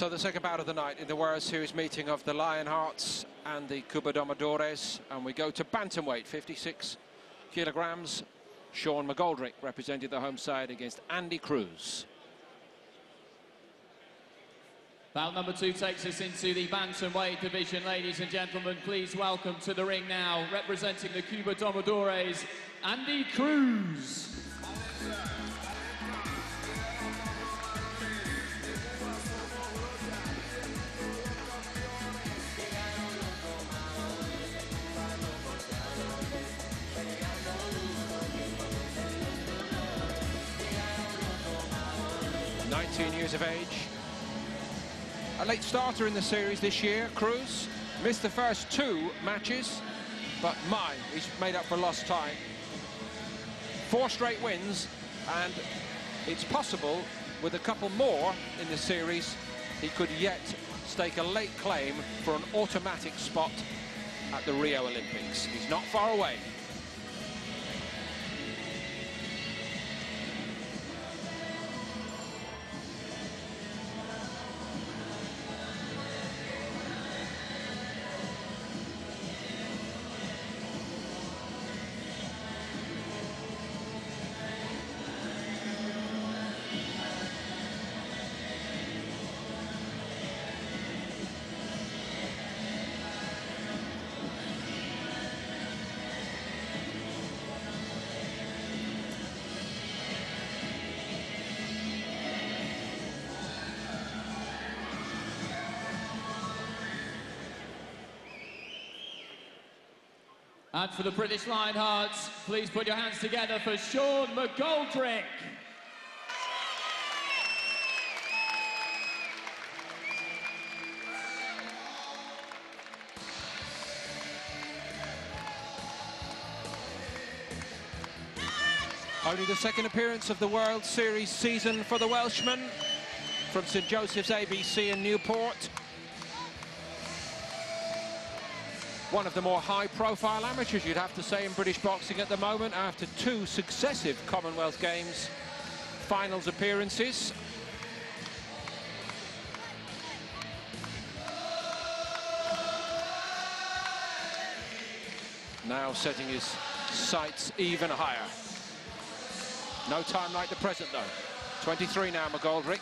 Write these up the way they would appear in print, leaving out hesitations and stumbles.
So the second bout of the night in the World Series meeting of the Lionhearts and the Cuba Domadores, and we go to bantamweight, 56 kilograms. Sean McGoldrick represented the home side against Andy CRUZ. Bout number 2 takes us into the bantamweight division. Ladies and gentlemen, please welcome to the ring now, representing the Cuba Domadores, Andy CRUZ. Years of age. A late starter in the series this year, CRUZ. Missed the first 2 matches, but he's made up for lost time. 4 straight wins, and it's possible with a couple more in the series, he could yet stake a late claim for an automatic spot at the Rio Olympics. He's not far away. And for the British Lionhearts, please put your hands together for Sean McGoldrick. Only the second appearance of the World Series season for the Welshman from St Joseph's ABC in Newport. One of the more high-profile amateurs, you'd have to say, in British boxing at the moment, after 2 successive Commonwealth Games finals appearances. Now setting his sights even higher. No time like the present, though. 23 now, McGoldrick.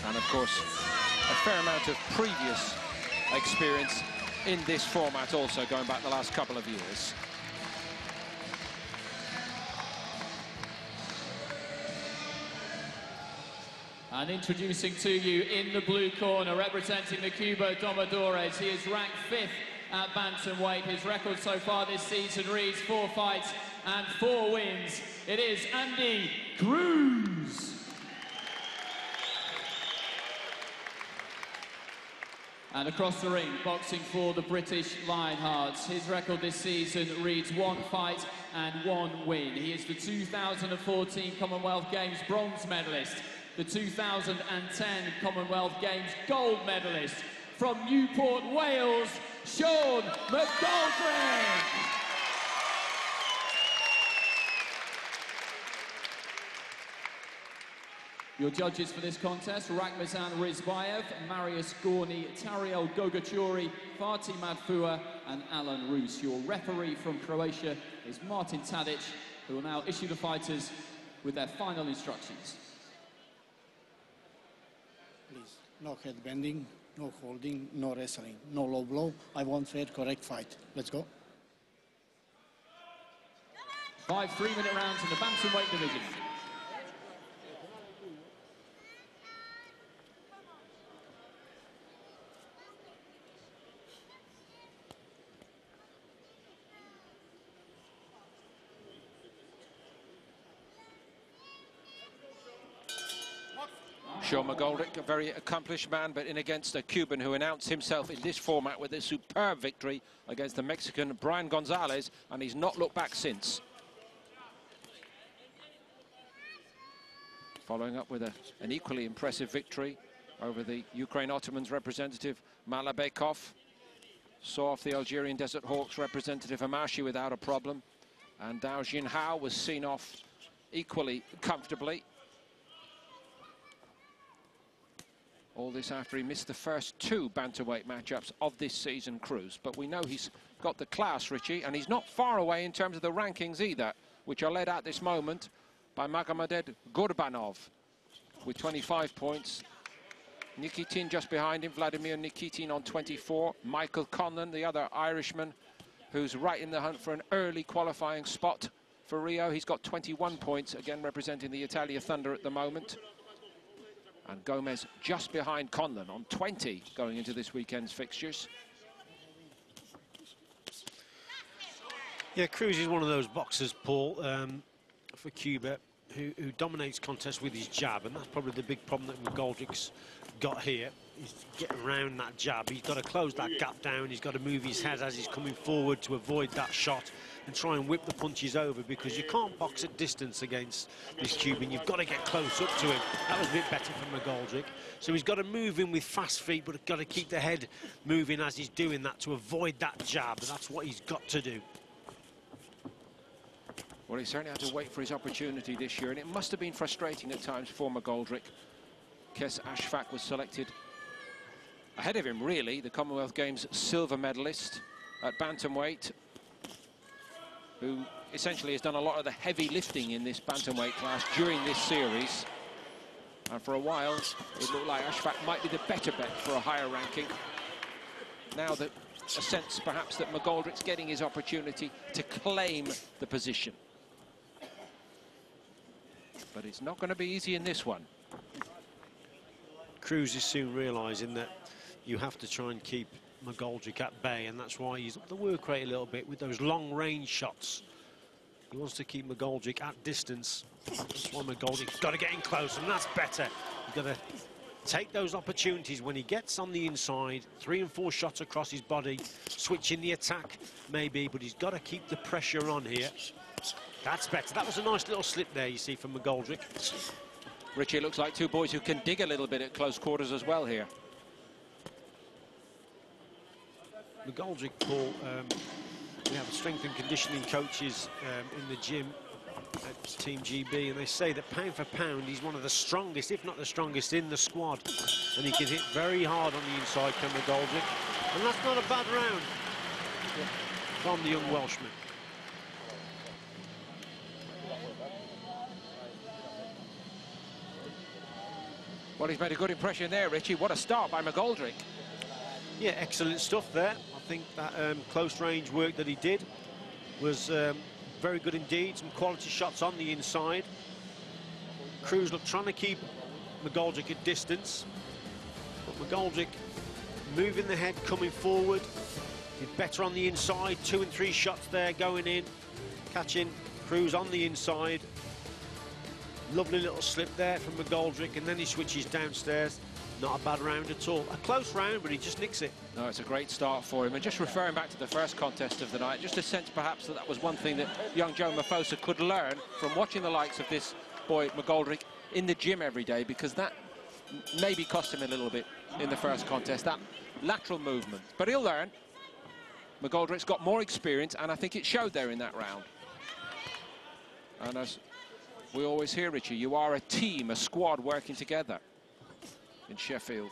And of course, a fair amount of previous experience in this format also, going back the last couple of years. And introducing to you in the blue corner, representing the Cuba Domadores, he is ranked 5th at bantamweight. His record so far this season reads 4 fights and 4 wins. It is Andy CRUZ. And across the ring, boxing for the British Lionhearts. His record this season reads 1 fight and 1 win. He is the 2014 Commonwealth Games bronze medalist, the 2010 Commonwealth Games gold medalist. From Newport, Wales, Sean McGoldrick. Your judges for this contest, Rakhmazan Rizbayev, Marius Gorny, Tariel Gogachuri, Fatih Madfua and Alan Roos. Your referee from Croatia is Martin Tadic, who will now issue the fighters with their final instructions. Please, no head bending, no holding, no wrestling, no low blow. I want fair, correct fight. Let's go. 5 3-minute rounds in the bantamweight division. Sean McGoldrick, a very accomplished man, but in against a Cuban who announced himself in this format with a superb victory against the Mexican Brian Gonzalez, and he's not looked back since. Following up with an equally impressive victory over the Ukraine Ottomans representative Malabekov. Saw off the Algerian Desert Hawks representative Amashi without a problem. And Dao Jinhao was seen off equally comfortably. All this after he missed the first 2 bantamweight matchups of this season, CRUZ. But we know he's got the class, Richie, and he's not far away in terms of the rankings either, which are led at this moment by Magomed Gurbanov with 25 points. Nikitin just behind him, Vladimir Nikitin on 24. Michael Conlon, the other Irishman, who's right in the hunt for an early qualifying spot for Rio. He's got 21 points, again representing the Italia Thunder at the moment. And Gomez just behind Conlon on 20 going into this weekend's fixtures. Yeah, CRUZ is one of those boxers, Paul, for Cuba, who dominates contests with his jab, and that's probably the big problem that McGoldrick's got here. He's getting around that jab. He's got to close that gap down. He's got to move his head as he's coming forward to avoid that shot and try and whip the punches over, because you can't box at distance against this Cuban. You've got to get close up to him. That was a bit better from McGoldrick. So he's got to move in with fast feet, but got to keep the head moving as he's doing that to avoid that jab. That's what he's got to do. Well, he certainly had to wait for his opportunity this year, and it must have been frustrating at times for McGoldrick. Kes Ashfaq was selected ahead of him, really, the Commonwealth Games silver medalist at bantamweight, who essentially has done a lot of the heavy lifting in this bantamweight class during this series. And for a while, it looked like Ashfaq might be the better bet for a higher ranking. Now that a sense, perhaps, that McGoldrick's getting his opportunity to claim the position. But it's not going to be easy in this one. CRUZ is soon realising that you have to try and keep McGoldrick at bay, and that's why he's up the work rate a little bit with those long-range shots. He wants to keep McGoldrick at distance. That's why McGoldrick's got to get in close, and that's better. He's got to take those opportunities when he gets on the inside, 3 and 4 shots across his body, switching the attack maybe, but he's got to keep the pressure on here. That's better. That was a nice little slip there, you see, from McGoldrick. Richie, it looks like 2 boys who can dig a little bit at close quarters as well here. McGoldrick, Paul, we have strength and conditioning coaches in the gym at Team GB, and they say that pound for pound, he's one of the strongest, if not the strongest, in the squad. And he can hit very hard on the inside, Ken McGoldrick. And that's not a bad round from the young Welshman. Well, he's made a good impression there, Richie. What a start by McGoldrick. Yeah, excellent stuff there. I think that close range work that he did was very good indeed. Some quality shots on the inside. CRUZ look trying to keep McGoldrick at distance, but McGoldrick moving the head, coming forward. Did better on the inside. 2 and 3 shots there going in, catching CRUZ on the inside. Lovely little slip there from McGoldrick, and then he switches downstairs. Not a bad round at all. A close round, but he just nicks it. No, it's a great start for him. And just referring back to the first contest of the night, just a sense perhaps that was one thing that young Joe Mafosa could learn from watching the likes of this boy McGoldrick in the gym every day, because that maybe cost him a little bit in the first contest, that lateral movement. But he'll learn. McGoldrick's got more experience, and I think it showed there in that round. And as we always hear, Richie, you are a team, a squad working together in Sheffield.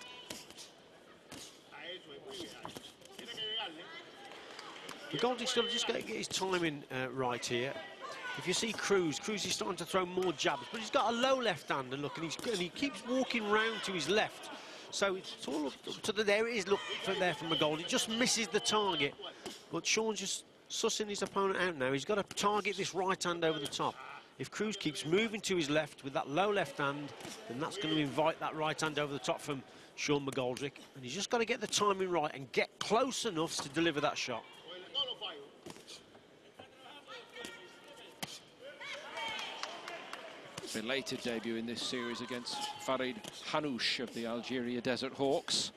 McGoldrick's just got to get his timing right here. If you see CRUZ is starting to throw more jabs, but he's got a low left hand, and look, and he keeps walking round to his left. So it's all up to there it is, look, there from McGoldrick. Just misses the target. But Sean's just sussing his opponent out now. He's got to target this right hand over the top. If CRUZ keeps moving to his left with that low left hand, then that's going to invite that right hand over the top from Sean McGoldrick. And he's just got to get the timing right and get close enough to deliver that shot. Belated debut in this series against Farid Hanouch of the Algeria Desert Hawks.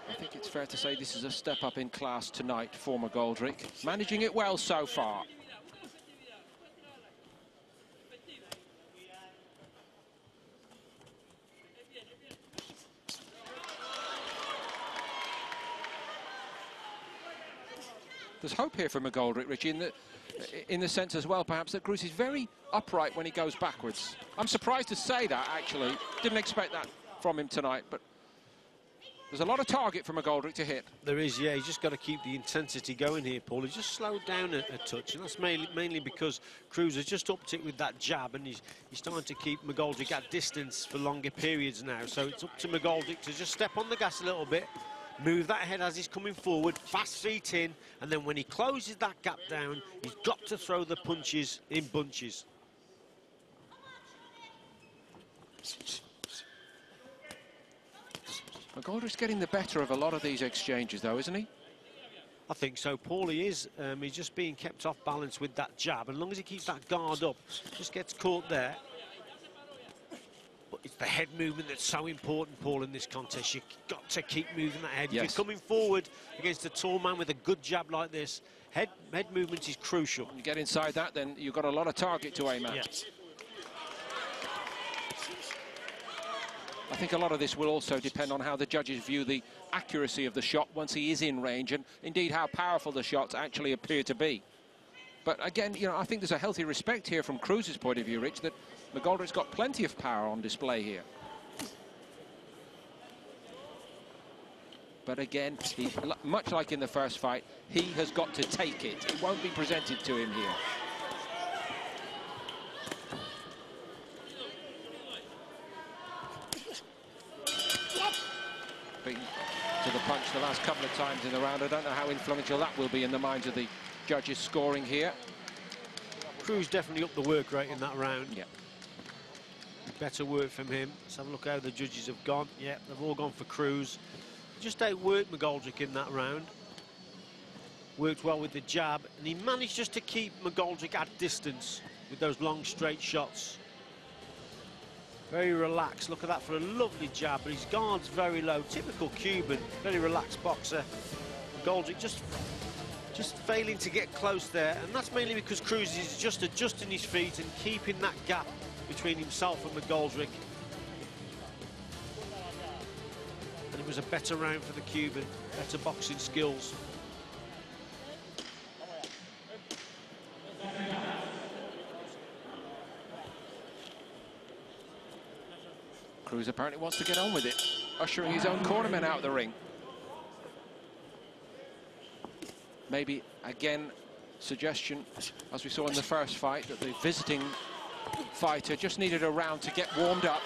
I think it's fair to say this is a step up in class tonight for McGoldrick. Managing it well so far. There's hope here for McGoldrick, Richie, in the sense as well, perhaps, that CRUZ is very upright when he goes backwards. I'm surprised to say that, actually. Didn't expect that from him tonight, but there's a lot of target for McGoldrick to hit. There is, yeah. He's just got to keep the intensity going here, Paul. He's just slowed down a touch, and that's mainly because CRUZ has just upped it with that jab, and he's starting to keep McGoldrick at distance for longer periods now. So it's up to McGoldrick to just step on the gas a little bit, move that head as he's coming forward, fast feet in, and then when he closes that gap down, he's got to throw the punches in bunches. McGoldrick's getting the better of a lot of these exchanges, though, isn't he? I think so, Paul. He is. He's just being kept off balance with that jab. And as long as he keeps that guard up, just gets caught there. But it's the head movement that's so important, Paul, in this contest. You've got to keep moving that head. Yes. If you're coming forward against a tall man with a good jab like this, head movement is crucial. You get inside that, then you've got a lot of target to aim at. Yes. I think a lot of this will also depend on how the judges view the accuracy of the shot once he is in range, and indeed how powerful the shots actually appear to be. But again, you know, I think there's a healthy respect here from CRUZ's point of view, Rich, that McGoldrick's got plenty of power on display here. But again, much like in the first fight, he has got to take it. It won't be presented to him here. To the punch the last couple of times in the round. I don't know how influential that will be in the minds of the judges scoring here. CRUZ definitely upped the work rate in that round. Yeah. Better work from him. Let's have a look how the judges have gone. Yeah, they've all gone for CRUZ. Just outworked McGoldrick in that round. Worked well with the jab, and he managed just to keep McGoldrick at distance with those long straight shots. Very relaxed. Look at that for a lovely jab, but his guard's very low. Typical Cuban, very relaxed boxer. McGoldrick just failing to get close there, and that's mainly because CRUZ is just adjusting his feet and keeping that gap between himself and McGoldrick. And it was a better round for the Cuban, better boxing skills. CRUZ apparently wants to get on with it, ushering his own cornermen out of the ring. Maybe, again, suggestion, as we saw in the first fight, that the visiting fighter just needed a round to get warmed up.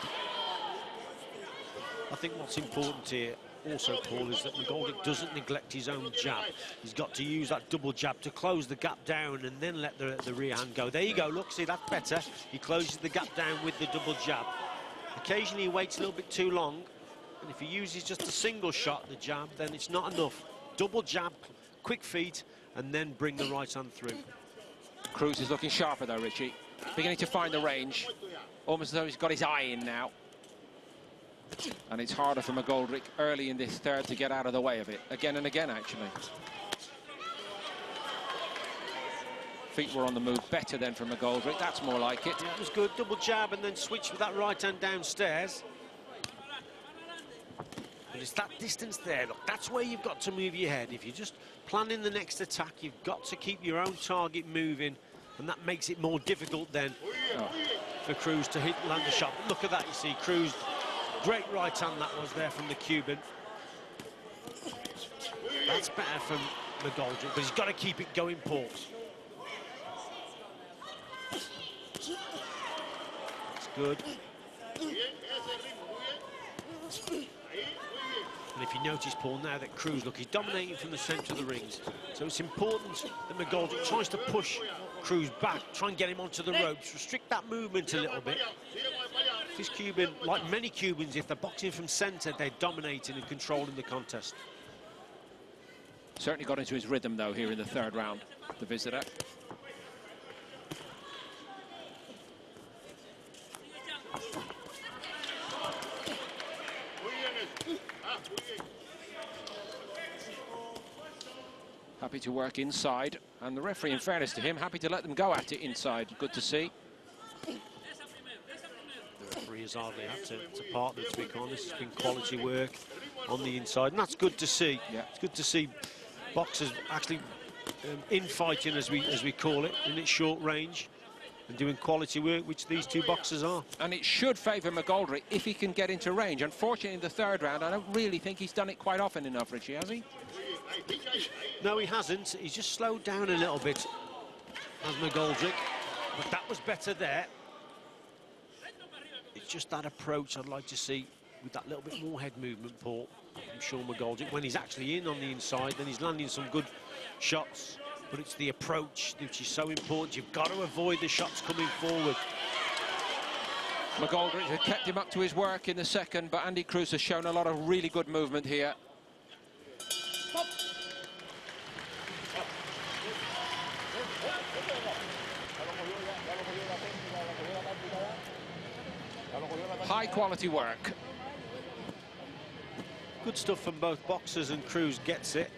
I think what's important here also, Paul, is that McGoldrick doesn't neglect his own jab. He's got to use that double jab to close the gap down and then let the rear hand go. There you go, look, see, that's better. He closes the gap down with the double jab. Occasionally he waits a little bit too long, and if he uses just a single shot, the jab, then it's not enough. Double jab, quick feet, and then bring the right hand through. CRUZ is looking sharper though, Richie. Beginning to find the range. Almost as though he's got his eye in now. And it's harder for McGoldrick early in this third to get out of the way of it. Again and again, actually. Feet were on the move better than from McGoldrick. That's more like it. Yeah, it was good. Double jab and then switch with that right hand downstairs. But it's that distance there. Look, that's where you've got to move your head. If you're just planning the next attack, you've got to keep your own target moving, and that makes it more difficult then for CRUZ to land a shot. But look at that, you see, CRUZ, great right hand that was there from the Cuban. That's better from McGoldrick, but he's got to keep it going, Paul. That's good. And if you notice, Paul, now that CRUZ, look, he's dominating from the centre of the rings. So it's important that McGoldrick tries to push CRUZ back, try and get him onto the ropes, restrict that movement a little bit. This Cuban, like many Cubans, if they're boxing from centre, they're dominating and controlling the contest. Certainly got into his rhythm, though, here in the third round, the visitor. Happy to work inside, and the referee, in fairness to him, happy to let them go at it inside. Good to see. The referee has hardly had to partner, to be honest. It's been quality work on the inside, and that's good to see. Yeah. It's good to see boxers actually infighting, as we call it, in its short range, and doing quality work, which these two boxers are. And it should favour McGoldrick if he can get into range. Unfortunately, in the third round, I don't really think he's done it quite often enough, Richie, has he? No, he hasn't. He's just slowed down a little bit, as McGoldrick. But that was better there. It's just that approach I'd like to see with that little bit more head movement, Paul, from Sean McGoldrick. When he's actually in on the inside, then he's landing some good shots. But it's the approach which is so important. You've got to avoid the shots coming forward. McGoldrick had kept him up to his work in the second, but Andy CRUZ has shown a lot of really good movement here. High quality work. Good stuff from both boxers, and CRUZ gets it.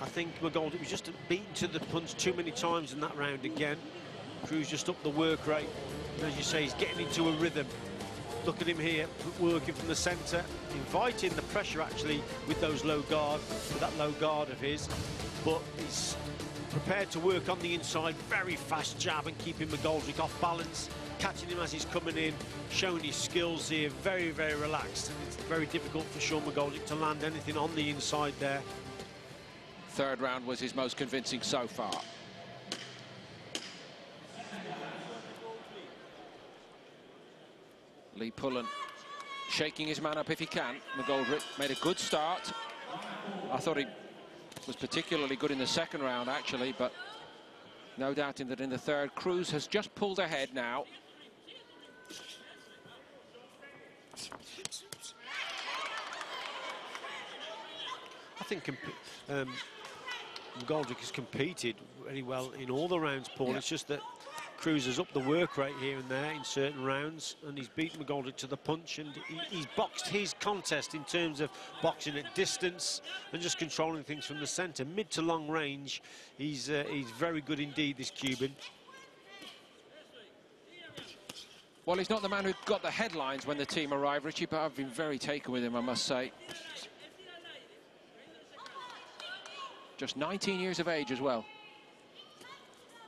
I think McGoldrick was just beaten to the punch too many times in that round again. CRUZ just upped the work rate. And as you say, he's getting into a rhythm. Look at him here, working from the centre, inviting the pressure actually with those low guard, with that low guard of his. But he's prepared to work on the inside, very fast jab and keeping McGoldrick off balance, catching him as he's coming in, showing his skills here, very, very relaxed. And it's very difficult for Sean McGoldrick to land anything on the inside there. Third round was his most convincing so far. Lee Pullen shaking his man up if he can. McGoldrick made a good start. I thought he was particularly good in the second round, actually, but no doubting that in the third, CRUZ has just pulled ahead now. I think McGoldrick has competed very well in all the rounds, Paul. Yeah. It's just that CRUZ has upped the work rate here and there in certain rounds, and he's beaten McGoldrick to the punch, and he's boxed his contest in terms of boxing at distance and just controlling things from the centre. Mid to long range, he's very good indeed, this Cuban. Well, he's not the man who got the headlines when the team arrived, Richie, but I've been very taken with him, I must say. Just 19 years of age as well.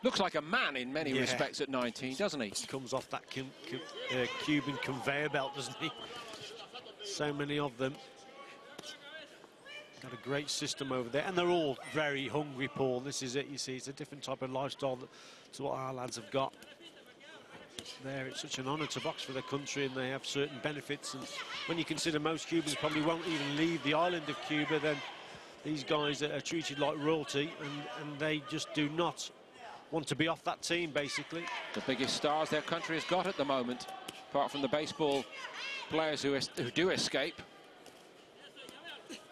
Looks like a man in many respects at 19, doesn't he? He comes off that Cuban conveyor belt, doesn't he? So many of them. Got a great system over there, and they're all very hungry, Paul. This is it, you see. It's a different type of lifestyle to what our lads have got. There, it's such an honour to box for their country, and they have certain benefits. And when you consider most Cubans probably won't even leave the island of Cuba, then these guys are treated like royalty, and they just do not want to be off that team, basically. The biggest stars their country has got at the moment, apart from the baseball players who do escape.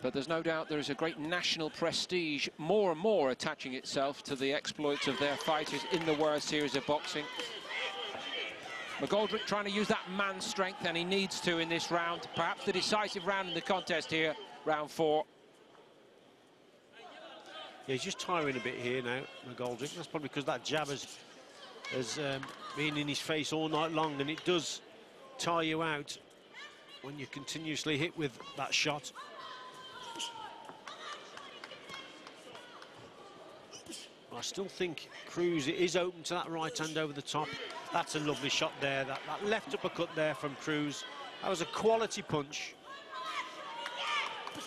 But there's no doubt there is a great national prestige, more and more attaching itself to the exploits of their fighters in the World Series of Boxing. McGoldrick trying to use that man strength, and he needs to in this round. Perhaps the decisive round in the contest here, round 4. Yeah, he's just tiring a bit here now, McGoldrick. That's probably because that jab has been in his face all night long, and it does tire you out when you continuously hit with that shot. I still think CRUZ is open to that right hand over the top. That's a lovely shot there. That left uppercut there from CRUZ. That was a quality punch.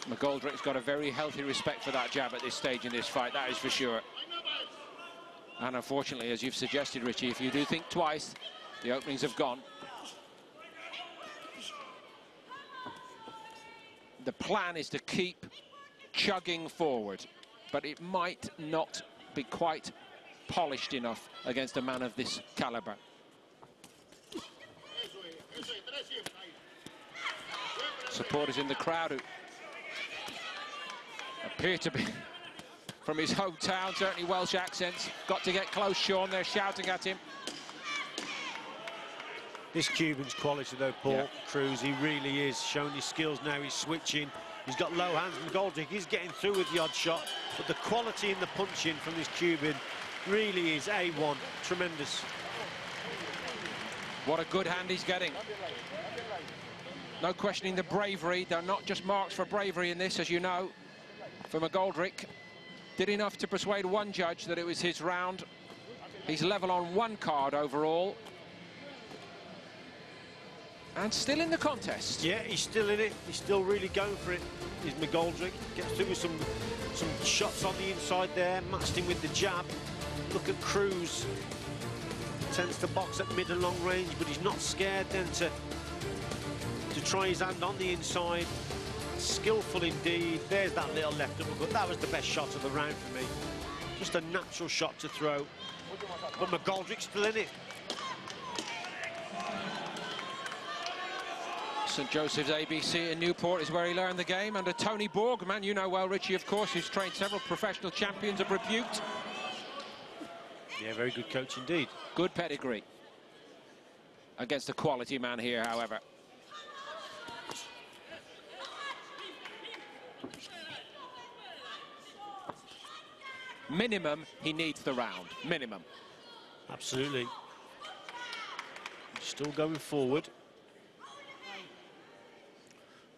McGoldrick's got a very healthy respect for that jab at this stage in this fight, that is for sure. And unfortunately, as you've suggested, Richie, if you do think twice, the openings have gone. The plan is to keep chugging forward, but it might not be quite polished enough against a man of this caliber. Supporters in the crowd who appear to be from his hometown, certainly Welsh accents. Got to get close, Sean. They're shouting at him. This Cuban's quality, though, Paul. Yeah. CRUZ, he really is showing his skills now. He's switching. He's got low hands. McGoldrick is getting through with the odd shot, but the quality in the punching from this Cuban really is A1. Tremendous. What a good hand he's getting. No questioning the bravery. They're not just marks for bravery in this, as you know, for McGoldrick. Did enough to persuade one judge that it was his round. He's level on 1 card overall. And still in the contest. Yeah, he's still in it. He's still really going for it. Is McGoldrick. Gets through with some shots on the inside there. Matched him with the jab. Look at CRUZ. Tends to box at mid and long range, but he's not scared then to try his hand on the inside. Skillful indeed. There's that little left uppercut. That was the best shot of the round for me. Just a natural shot to throw. But McGoldrick's still in it. St Joseph's ABC in Newport is where he learned the game under Tony Borg, a man you know well, Richie, of course, who's trained several professional champions of repute. Yeah, very good coach indeed. Good pedigree. Against a quality man here, however. Minimum, he needs the round. Minimum. Absolutely. Still going forward.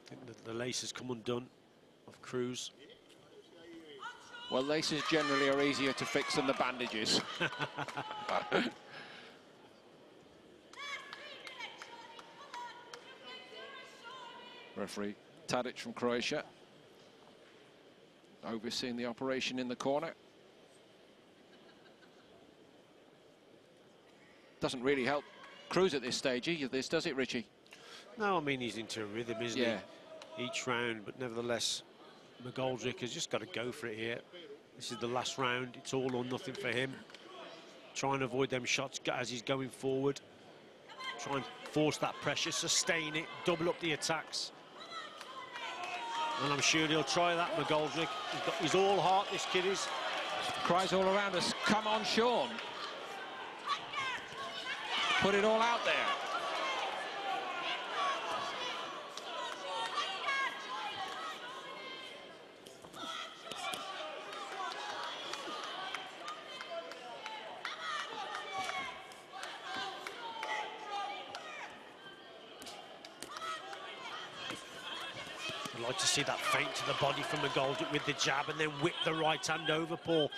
I think that the laces come undone of CRUZ. Well, laces generally are easier to fix than the bandages. Referee Tadic from Croatia overseeing the operation in the corner. Doesn't really help CRUZ at this stage, does it, Richie? No, I mean, he's into a rhythm, isn't he? Each round, but nevertheless, McGoldrick has just got to go for it here. This is the last round. It's all or nothing for him. Try and avoid them shots as he's going forward. Try and force that pressure, sustain it, double up the attacks. And I'm sure he'll try that, McGoldrick. He's got his all heart, this kid is. Cries all around us, come on, Sean. Put it all out there. I'd like to see that feint to the body from McGoldrick with the jab and then whip the right hand over Paul.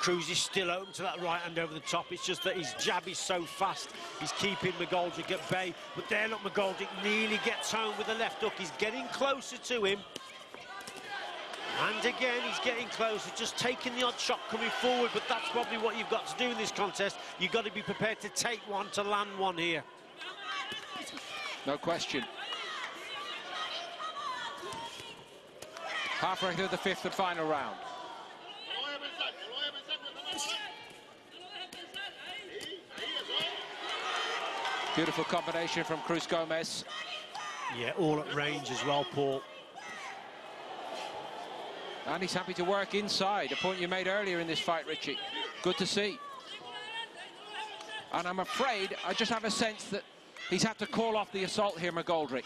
CRUZ is still open to that right hand over the top. It's just that his jab is so fast. He's keeping McGoldrick at bay. But there, look, McGoldrick nearly gets home with the left hook. He's getting closer to him. And again, he's getting closer, just taking the odd shot coming forward. But that's probably what you've got to do in this contest. You've got to be prepared to take one, to land one here. No question. Halfway through the 5th and final round. Beautiful combination from Cruz Gomez. Yeah, all at range as well, Paul. And he's happy to work inside, a point you made earlier in this fight, Richie. Good to see. And I'm afraid, I just have a sense that he's had to call off the assault here, McGoldrick.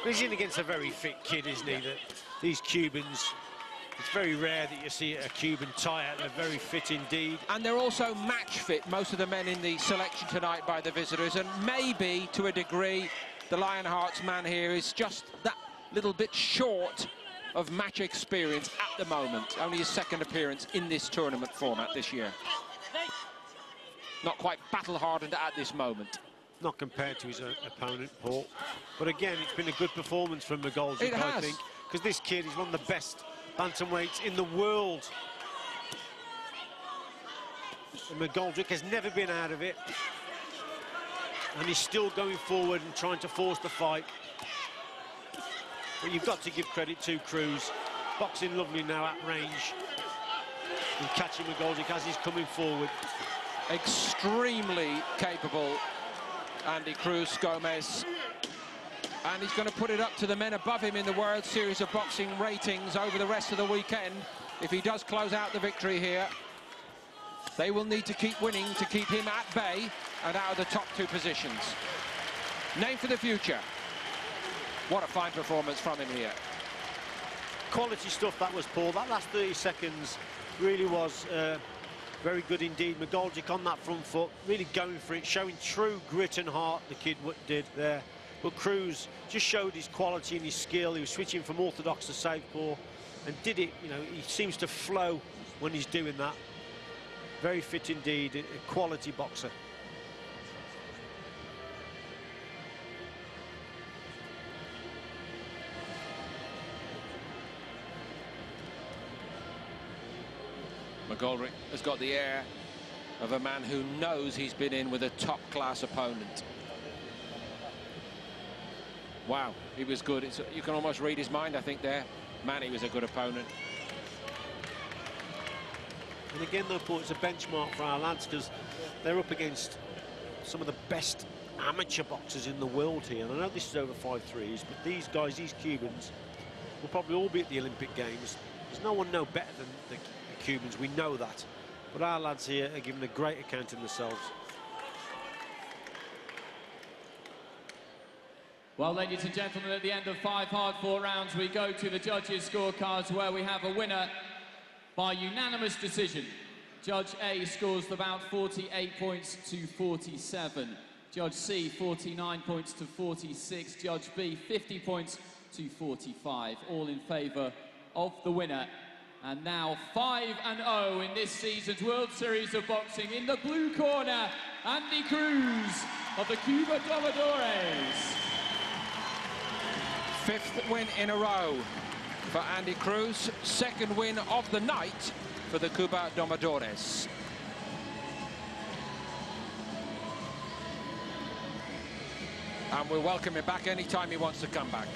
He's in against a very fit kid, isn't he? That these Cubans, it's very rare that you see a Cuban tie out. They're very fit indeed. And they're also match fit, most of the men in the selection tonight by the visitors. And maybe, to a degree, the Lionhearts man here is just that little bit short of match experience at the moment. Only his 2nd appearance in this tournament format this year. Not quite battle-hardened at this moment. Not compared to his opponent, Paul. But again, it's been a good performance from McGoldrick, I think. Because this kid is one of the best bantamweights in the world. And McGoldrick has never been out of it. And he's still going forward and trying to force the fight. But you've got to give credit to CRUZ. Boxing lovely now at range. And catching McGoldrick as he's coming forward. Extremely capable, Andy Cruz Gomez. And he's going to put it up to the men above him in the World Series of Boxing ratings over the rest of the weekend. If he does close out the victory here, they will need to keep winning to keep him at bay and out of the top 2 positions. Name for the future. What a fine performance from him here. Quality stuff that was, Paul. That last 30 seconds really was very good indeed. McGoldrick on that front foot, really going for it, showing true grit and heart, the kid did there. But CRUZ just showed his quality and his skill. He was switching from orthodox to southpaw. and did it, you know, he seems to flow when he's doing that. Very fit indeed, a quality boxer. McGoldrick has got the air of a man who knows he's been in with a top-class opponent. Wow, he was good. You can almost read his mind, I think, there. Man, he was a good opponent. And again, though, Paul, it's a benchmark for our lads, because they're up against some of the best amateur boxers in the world here. And I know this is over 5-3s, but these guys, these Cubans, will probably all be at the Olympic Games. There's no one know better than the Cubans, we know that. But our lads here are giving a great account of themselves. Well, ladies and gentlemen, at the end of 5 hard-fought rounds, we go to the judges' scorecards, where we have a winner by unanimous decision. Judge A scores the bout 48 points to 47. Judge C 49 points to 46. Judge B 50 points to 45. All in favour of the winner. And now 5-0 in this season's World Series of Boxing. In the blue corner, Andy CRUZ of the Cuba Domadores. 5th win in a row for Andy CRUZ. 2nd win of the night for the Cuba Domadores. And we'll welcome him back anytime he wants to come back.